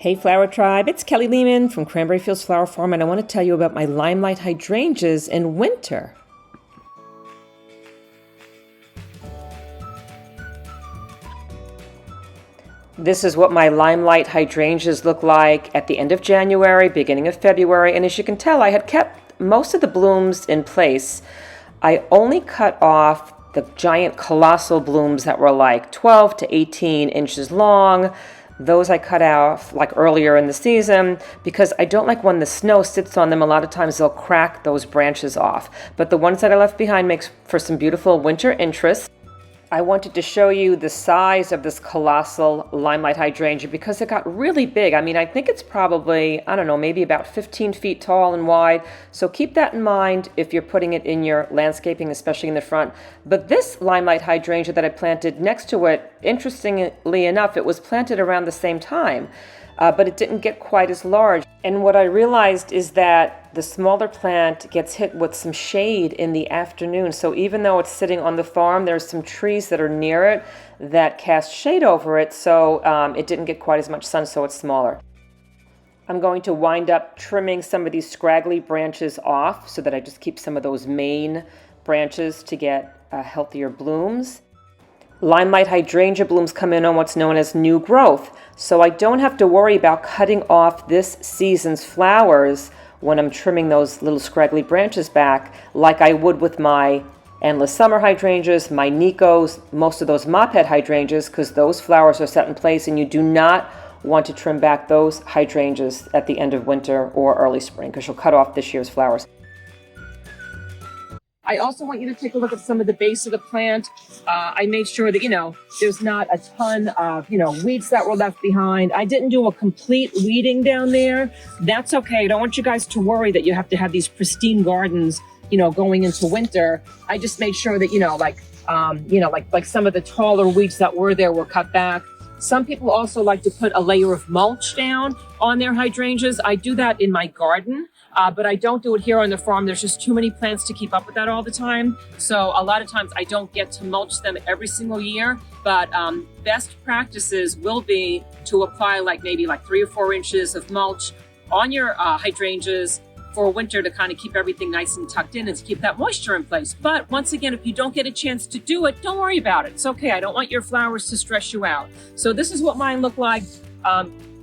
Hey Flower Tribe, it's Kelly Lehman from Cranberry Fields Flower Farm, and I want to tell you about my Limelight hydrangeas in winter. This is what my Limelight hydrangeas look like at the end of January, beginning of February, and as you can tell, I had kept most of the blooms in place. I only cut off the giant colossal blooms that were like 12 to 18 inches long. Those I cut off like earlier in the season because I don't like when the snow sits on them. A lot of times they'll crack those branches off. But the ones that I left behind makes for some beautiful winter interest. I wanted to show you the size of this colossal Limelight hydrangea because it got really big. I mean, I think it's probably, I don't know, maybe about 15 feet tall and wide. So keep that in mind if you're putting it in your landscaping, especially in the front. But this Limelight hydrangea that I planted next to it, interestingly enough, it was planted around the same time, but it didn't get quite as large. And what I realized is that the smaller plant gets hit with some shade in the afternoon. So even though it's sitting on the farm, there's some trees that are near it that cast shade over it. So it didn't get quite as much sun, so it's smaller. I'm going to wind up trimming some of these scraggly branches off so that I just keep some of those main branches to get healthier blooms. Limelight hydrangea blooms come in on what's known as new growth. So I don't have to worry about cutting off this season's flowers when I'm trimming those little scraggly branches back like I would with my endless summer hydrangeas, my Nikos, most of those mophead hydrangeas, because those flowers are set in place and you do not want to trim back those hydrangeas at the end of winter or early spring because you'll cut off this year's flowers. I also want you to take a look at some of the base of the plant. I made sure that, there's not a ton of, weeds that were left behind. I didn't do a complete weeding down there. That's okay. I don't want you guys to worry that you have to have these pristine gardens, going into winter. I just made sure that, like some of the taller weeds that were there were cut back. Some people also like to put a layer of mulch down on their hydrangeas. I do that in my garden. But I don't do it here on the farm. There's just too many plants to keep up with that all the time. So a lot of times I don't get to mulch them every single year. But best practices will be to apply maybe 3 or 4 inches of mulch on your hydrangeas for winter to kind of keep everything nice and tucked in and to keep that moisture in place. But once again, if you don't get a chance to do it, don't worry about it. It's okay. I don't want your flowers to stress you out. So this is what mine look like.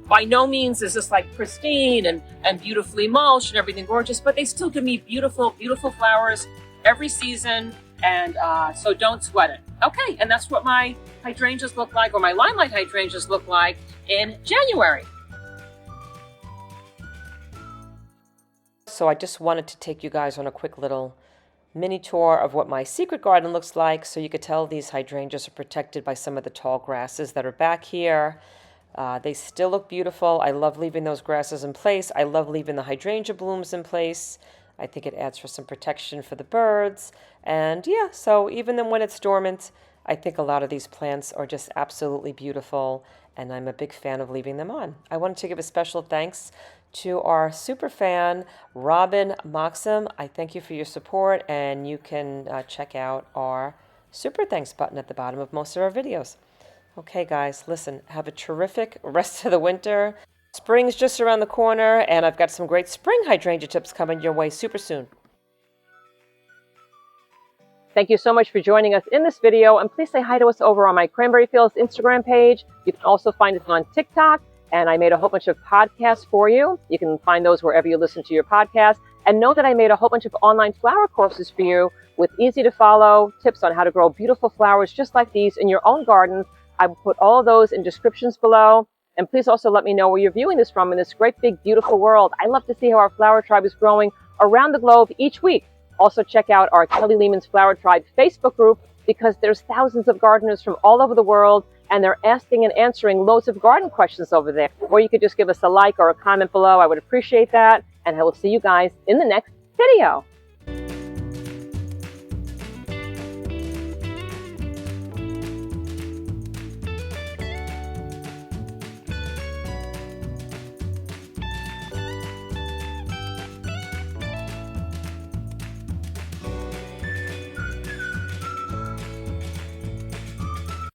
By no means is this like pristine and beautifully mulched and everything gorgeous, but they still give me beautiful, beautiful flowers every season. And so don't sweat it. Okay, and that's what my hydrangeas look like, or my Limelight hydrangeas look like in January. So I just wanted to take you guys on a quick little mini tour of what my secret garden looks like, so you could tell these hydrangeas are protected by some of the tall grasses that are back here. They still look beautiful. I love leaving those grasses in place. I love leaving the hydrangea blooms in place. I think it adds for some protection for the birds. And yeah, so even then when it's dormant, I think a lot of these plants are just absolutely beautiful, and I'm a big fan of leaving them on. I wanted to give a special thanks to our super fan, Robin Moxham. I thank you for your support, and you can check out our super thanks button at the bottom of most of our videos. Okay, guys, listen, have a terrific rest of the winter. Spring's just around the corner, and I've got some great spring hydrangea tips coming your way super soon. Thank you so much for joining us in this video, and please say hi to us over on my Cranberry Fields Instagram page. You can also find us on TikTok, and I made a whole bunch of podcasts for you. You can find those wherever you listen to your podcast. And know that I made a whole bunch of online flower courses for you with easy-to-follow tips on how to grow beautiful flowers just like these in your own garden. I will put all of those in descriptions below. And please also let me know where you're viewing this from in this great, big, beautiful world. I love to see how our flower tribe is growing around the globe each week. Also check out our Kelly Lehman's Flower Tribe Facebook group, because there's thousands of gardeners from all over the world, and they're asking and answering loads of garden questions over there. Or you could just give us a like or a comment below. I would appreciate that. And I will see you guys in the next video.